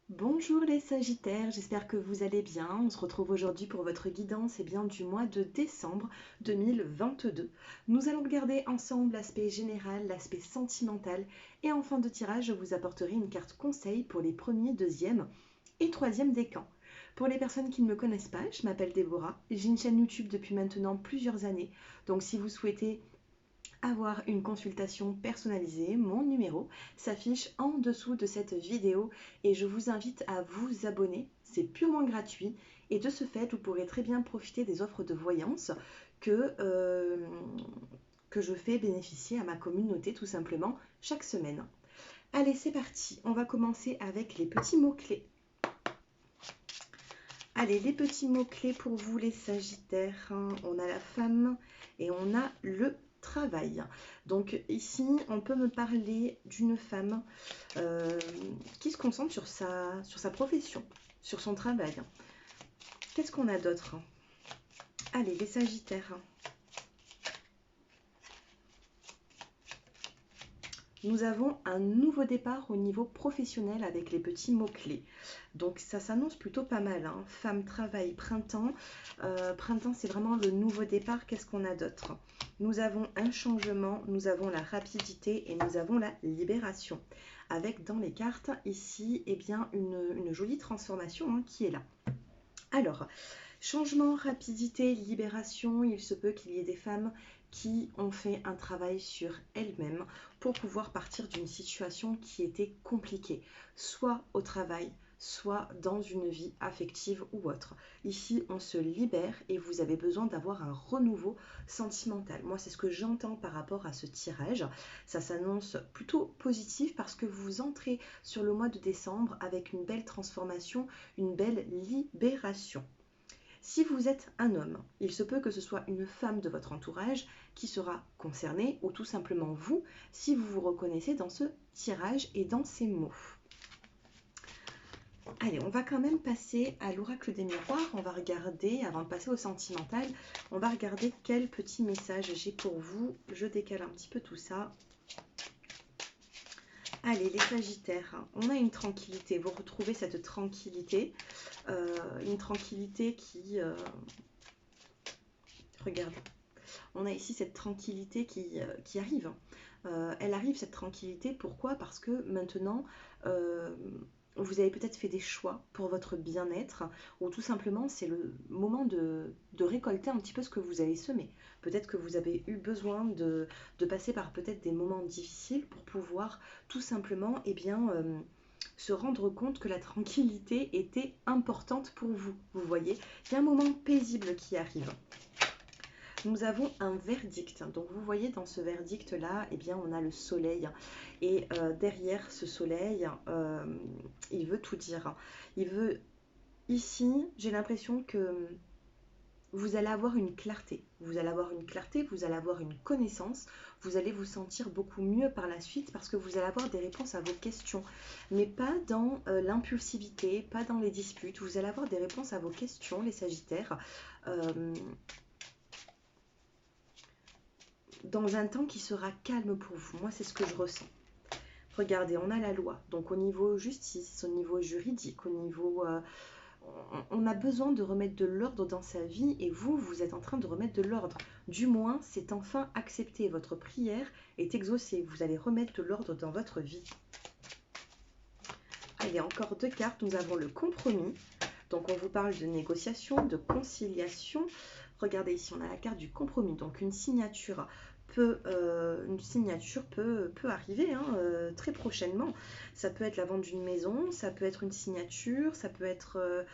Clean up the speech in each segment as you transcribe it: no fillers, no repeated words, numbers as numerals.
Bonjour les Sagittaires, j'espère que vous allez bien. On se retrouve aujourd'hui pour votre guidance du mois de décembre 2022. Nous allons regarder ensemble l'aspect général, l'aspect sentimental et en fin de tirage, je vous apporterai une carte conseil pour les premiers, deuxième et troisième décans. Pour les personnes qui ne me connaissent pas, je m'appelle Déborah, j'ai une chaîne YouTube depuis maintenant plusieurs années. Donc si vous souhaitez avoir une consultation personnalisée, mon numéro s'affiche en dessous de cette vidéo et je vous invite à vous abonner, c'est purement gratuit et de ce fait vous pourrez très bien profiter des offres de voyance que, euh, que je fais bénéficier à ma communauté tout simplement chaque semaine. Allez, c'est parti, on va commencer avec les petits mots-clés. Allez, les petits mots-clés pour vous les Sagittaires, on a la femme et on a le travail. Donc ici, on peut me parler d'une femme qui se concentre sur sa profession, sur son travail. Qu'est-ce qu'on a d'autre? Allez, les Sagittaires. Nous avons un nouveau départ au niveau professionnel avec les petits mots-clés. Donc ça s'annonce plutôt pas mal, hein. Femme, travail, printemps. Printemps, c'est vraiment le nouveau départ. Qu'est-ce qu'on a d'autre? Nous avons un changement, nous avons la rapidité et nous avons la libération. Avec dans les cartes ici, eh bien, une jolie transformation qui est là. Alors, changement, rapidité, libération, il se peut qu'il y ait des femmes qui ont fait un travail sur elles-mêmes pour pouvoir partir d'une situation qui était compliquée, soit au travail, soit dans une vie affective ou autre. Ici, on se libère et vous avez besoin d'avoir un renouveau sentimental. Moi, c'est ce que j'entends par rapport à ce tirage. Ça s'annonce plutôt positif parce que vous entrez sur le mois de décembre avec une belle transformation, une belle libération. Si vous êtes un homme, il se peut que ce soit une femme de votre entourage qui sera concernée, ou tout simplement vous, si vous vous reconnaissez dans ce tirage et dans ces mots. Allez, on va quand même passer à l'oracle des miroirs. On va regarder, avant de passer au sentimental, on va regarder quel petit message j'ai pour vous. Je décale un petit peu tout ça. Allez, les Sagittaires, on a une tranquillité. Vous retrouvez cette tranquillité. Une tranquillité qui... Regarde, on a ici cette tranquillité qui arrive. Elle arrive, cette tranquillité, pourquoi? Parce que maintenant, euh, vous avez peut-être fait des choix pour votre bien-être, ou tout simplement c'est le moment de récolter un petit peu ce que vous avez semé. Peut-être que vous avez eu besoin de passer par peut-être des moments difficiles pour pouvoir tout simplement se rendre compte que la tranquillité était importante pour vous. Vous voyez, il y a un moment paisible qui arrive. Nous avons un verdict. Donc vous voyez dans ce verdict là, eh bien on a le soleil et derrière ce soleil, il veut tout dire. Il veut ici, j'ai l'impression que vous allez avoir une clarté. Vous allez avoir une clarté, vous allez avoir une connaissance, vous allez vous sentir beaucoup mieux par la suite parce que vous allez avoir des réponses à vos questions, mais pas dans l'impulsivité, pas dans les disputes. Vous allez avoir des réponses à vos questions, les Sagittaires. Dans un temps qui sera calme pour vous. Moi, c'est ce que je ressens. Regardez, on a la loi. Donc au niveau justice, au niveau juridique, au niveau... on a besoin de remettre de l'ordre dans sa vie et vous, vous êtes en train de remettre de l'ordre. Du moins, c'est enfin accepté. Votre prière est exaucée. Vous allez remettre de l'ordre dans votre vie. Allez, encore deux cartes. Nous avons le compromis. Donc on vous parle de négociation, de conciliation. Regardez ici, on a la carte du compromis. Donc une signature peut arriver très prochainement. Ça peut être la vente d'une maison, ça peut être une signature, ça peut être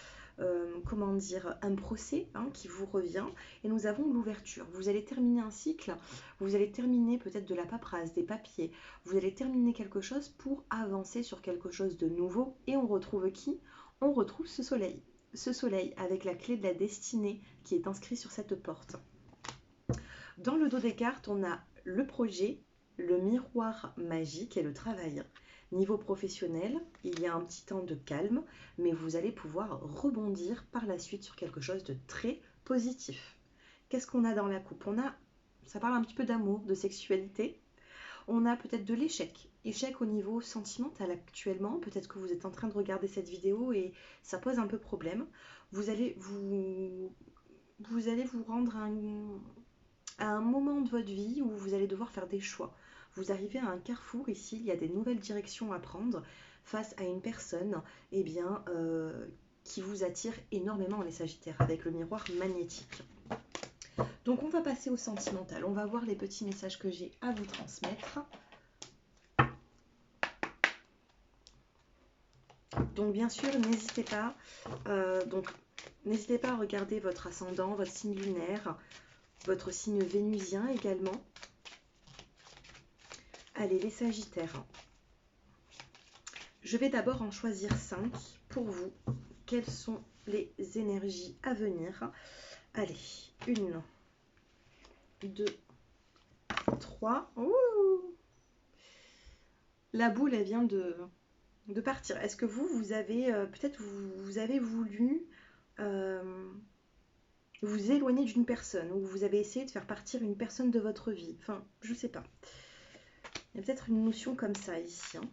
comment dire, un procès qui vous revient. Et nous avons l'ouverture. Vous allez terminer un cycle, vous allez terminer peut-être de la paperasse, des papiers, vous allez terminer quelque chose pour avancer sur quelque chose de nouveau. Et on retrouve qui? On retrouve ce soleil. Ce soleil avec la clé de la destinée qui est inscrit sur cette porte. Dans le dos des cartes, on a le projet, le miroir magique et le travail. Niveau professionnel, il y a un petit temps de calme, mais vous allez pouvoir rebondir par la suite sur quelque chose de très positif. Qu'est-ce qu'on a dans la coupe? Ça parle un petit peu d'amour, de sexualité. On a peut-être de l'échec. Échec au niveau sentimental actuellement. Peut-être que vous êtes en train de regarder cette vidéo et ça pose un peu problème. Vous allez vous rendre à un moment de votre vie où vous allez devoir faire des choix. Vous arrivez à un carrefour ici, il y a des nouvelles directions à prendre face à une personne eh bien, qui vous attire énormément, les Sagittaires, avec le miroir magnétique. Donc on va passer au sentimental, on va voir les petits messages que j'ai à vous transmettre. Donc bien sûr, n'hésitez pas, n'hésitez pas à regarder votre ascendant, votre signe lunaire, votre signe vénusien également. Allez, les Sagittaires. Je vais d'abord en choisir 5 pour vous. Quelles sont les énergies à venir? Allez, 1, 2, 3. Ouh, la boule, elle vient de partir. Est-ce que vous avez, peut-être vous avez voulu vous éloigner d'une personne, ou vous avez essayé de faire partir une personne de votre vie? Enfin, je sais pas. Il y a peut-être une notion comme ça ici. Hein.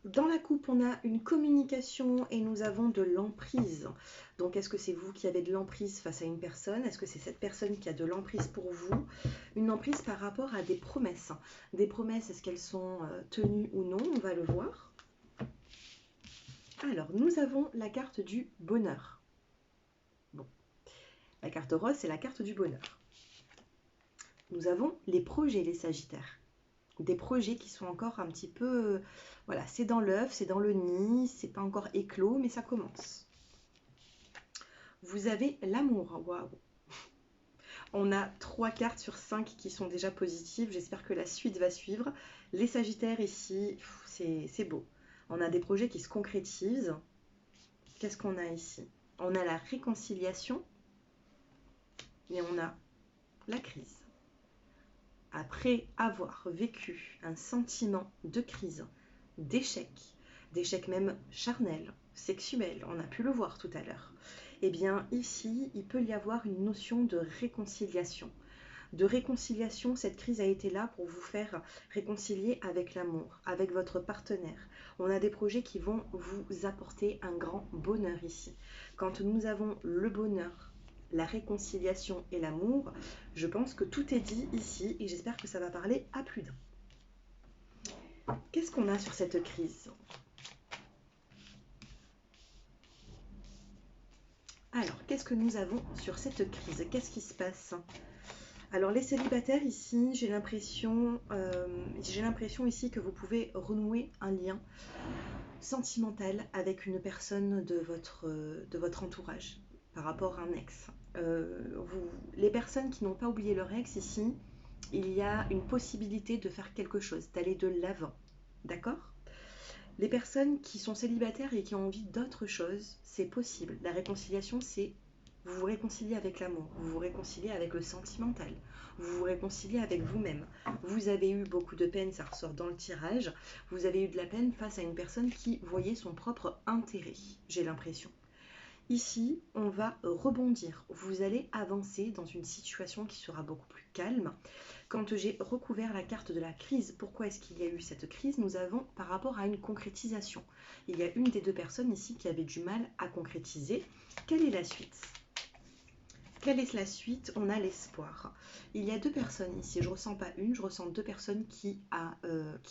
Dans la coupe, on a une communication et nous avons de l'emprise. Donc, est-ce que c'est vous qui avez de l'emprise face à une personne? Est-ce que c'est cette personne qui a de l'emprise pour vous? Une emprise par rapport à des promesses. Des promesses, est-ce qu'elles sont tenues ou non? On va le voir. Alors, nous avons la carte du bonheur. Bon, la carte rose, c'est la carte du bonheur. Nous avons les projets, les Sagittaires. Des projets qui sont encore un petit peu... voilà, c'est dans l'œuf, c'est dans le nid, c'est pas encore éclos, mais ça commence. Vous avez l'amour, waouh. On a 3 cartes sur 5 qui sont déjà positives, j'espère que la suite va suivre. Les Sagittaires ici, c'est beau. On a des projets qui se concrétisent. Qu'est-ce qu'on a ici? On a la réconciliation et on a la crise. Après avoir vécu un sentiment de crise, d'échec même charnel, sexuel, on a pu le voir tout à l'heure, eh bien ici, il peut y avoir une notion de réconciliation. De réconciliation, cette crise a été là pour vous faire réconcilier avec l'amour, avec votre partenaire. On a des projets qui vont vous apporter un grand bonheur ici. Quand nous avons le bonheur, la réconciliation et l'amour, je pense que tout est dit ici et j'espère que ça va parler à plus d'un. Qu'est-ce qu'on a sur cette crise? Alors, qu'est-ce que nous avons sur cette crise? Qu'est-ce qui se passe? Alors, les célibataires ici, j'ai l'impression ici que vous pouvez renouer un lien sentimental avec une personne de votre entourage par rapport à un ex. Les personnes qui n'ont pas oublié leur ex ici, il y a une possibilité de faire quelque chose, d'aller de l'avant. D'accord? Les personnes qui sont célibataires et qui ont envie d'autre chose, c'est possible. La réconciliation, c'est vous vous réconciliez avec l'amour, vous vous réconciliez avec le sentimental, vous vous réconciliez avec vous-même. Vous avez eu beaucoup de peine, ça ressort dans le tirage, vous avez eu de la peine face à une personne qui voyait son propre intérêt, j'ai l'impression. Ici, on va rebondir. Vous allez avancer dans une situation qui sera beaucoup plus calme. Quand j'ai recouvert la carte de la crise, pourquoi est-ce qu'il y a eu cette crise? Nous avons par rapport à une concrétisation. Il y a une des deux personnes ici qui avait du mal à concrétiser. Quelle est la suite? Quelle est la suite? On a l'espoir. Il y a 2 personnes ici, je ne ressens pas une, je ressens 2 personnes qui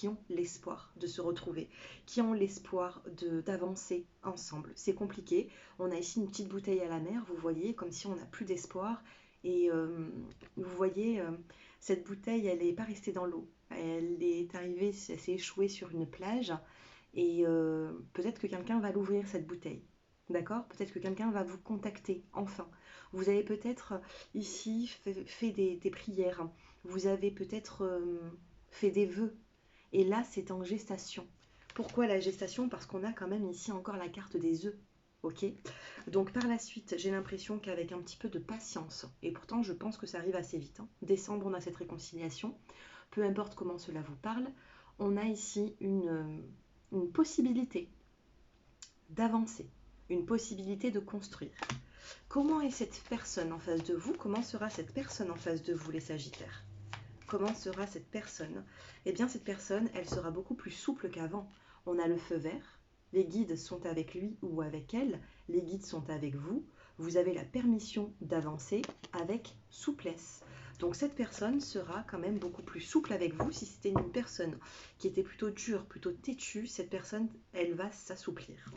ont l'espoir de se retrouver, qui ont l'espoir d'avancer ensemble. C'est compliqué, on a ici une petite bouteille à la mer, vous voyez, comme si on n'a plus d'espoir. Et vous voyez, cette bouteille, elle n'est pas restée dans l'eau. Elle est arrivée, elle s'est échouée sur une plage. Et peut-être que quelqu'un va l'ouvrir, cette bouteille. D'accord? Peut-être que quelqu'un va vous contacter, enfin. Vous avez peut-être ici fait des prières. Vous avez peut-être fait des vœux. Et là, c'est en gestation. Pourquoi la gestation? Parce qu'on a quand même ici encore la carte des œufs. Ok? Donc par la suite, j'ai l'impression qu'avec un petit peu de patience, et pourtant je pense que ça arrive assez vite. Hein. Décembre, on a cette réconciliation. Peu importe comment cela vous parle, on a ici une possibilité d'avancer, une possibilité de construire. Comment est cette personne en face de vous? Comment sera cette personne en face de vous, les Sagittaires? Comment sera cette personne? Eh bien, cette personne, elle sera beaucoup plus souple qu'avant. On a le feu vert, les guides sont avec lui ou avec elle, les guides sont avec vous. Vous avez la permission d'avancer avec souplesse. Donc cette personne sera quand même beaucoup plus souple avec vous. Si c'était une personne qui était plutôt dure, plutôt têtue, cette personne, elle va s'assouplir.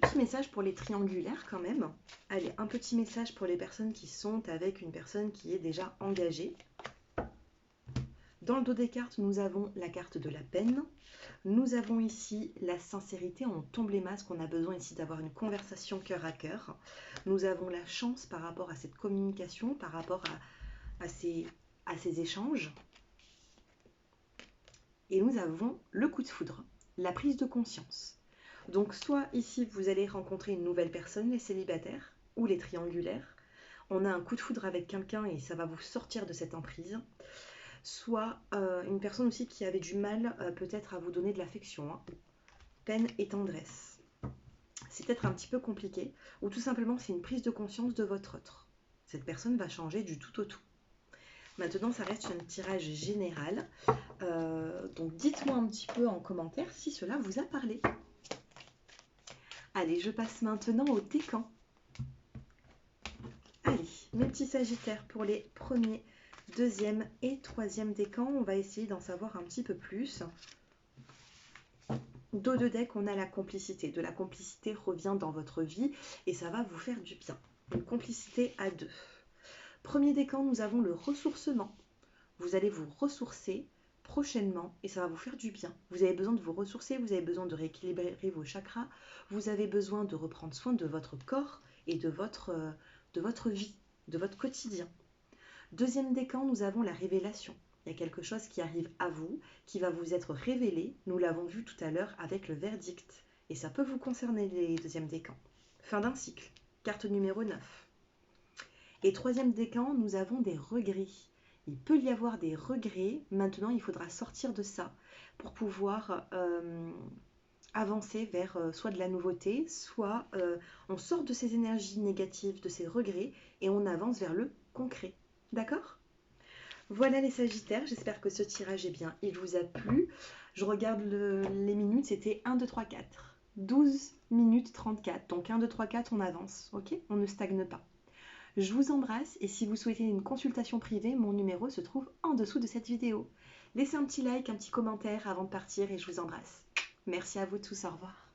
Petit message pour les triangulaires quand même. Allez, un petit message pour les personnes qui sont avec une personne qui est déjà engagée. Dans le dos des cartes, nous avons la carte de la peine. Nous avons ici la sincérité, on tombe les masques, on a besoin ici d'avoir une conversation cœur à cœur. Nous avons la chance par rapport à cette communication, par rapport à ces échanges. Et nous avons le coup de foudre, la prise de conscience. Donc soit ici vous allez rencontrer une nouvelle personne, les célibataires ou les triangulaires. On a un coup de foudre avec quelqu'un et ça va vous sortir de cette emprise. Soit une personne aussi qui avait du mal peut-être à vous donner de l'affection, hein. Peine et tendresse. C'est peut-être un petit peu compliqué, ou tout simplement c'est une prise de conscience de votre autre. Cette personne va changer du tout au tout. Maintenant, ça reste un tirage général. Donc dites-moi un petit peu en commentaire si cela vous a parlé. Allez, je passe maintenant au décan. Allez, mes petits sagittaires, pour les premiers, deuxième et troisième décan, on va essayer d'en savoir un petit peu plus. Dos de deck, on a la complicité. De la complicité revient dans votre vie et ça va vous faire du bien. Une complicité à deux. Premier décan, nous avons le ressourcement. Vous allez vous ressourcer prochainement et ça va vous faire du bien. Vous avez besoin de vous ressourcer, vous avez besoin de rééquilibrer vos chakras, vous avez besoin de reprendre soin de votre corps et de votre vie, de votre quotidien. Deuxième décan, nous avons la révélation. Il y a quelque chose qui arrive à vous, qui va vous être révélé. Nous l'avons vu tout à l'heure avec le verdict. Et ça peut vous concerner les deuxièmes décans. Fin d'un cycle, carte numéro 9. Et troisième décan, nous avons des regrets. Il peut y avoir des regrets. Maintenant, il faudra sortir de ça pour pouvoir avancer vers soit de la nouveauté, soit on sort de ces énergies négatives, de ces regrets, et on avance vers le concret. D'accord ? Voilà les Sagittaires, j'espère que ce tirage il vous a plu. Je regarde les minutes, c'était 1, 2, 3, 4. 12 minutes 34. Donc 1, 2, 3, 4, on avance, ok? On ne stagne pas. Je vous embrasse et si vous souhaitez une consultation privée, mon numéro se trouve en dessous de cette vidéo. Laissez un petit like, un petit commentaire avant de partir et je vous embrasse. Merci à vous tous, au revoir.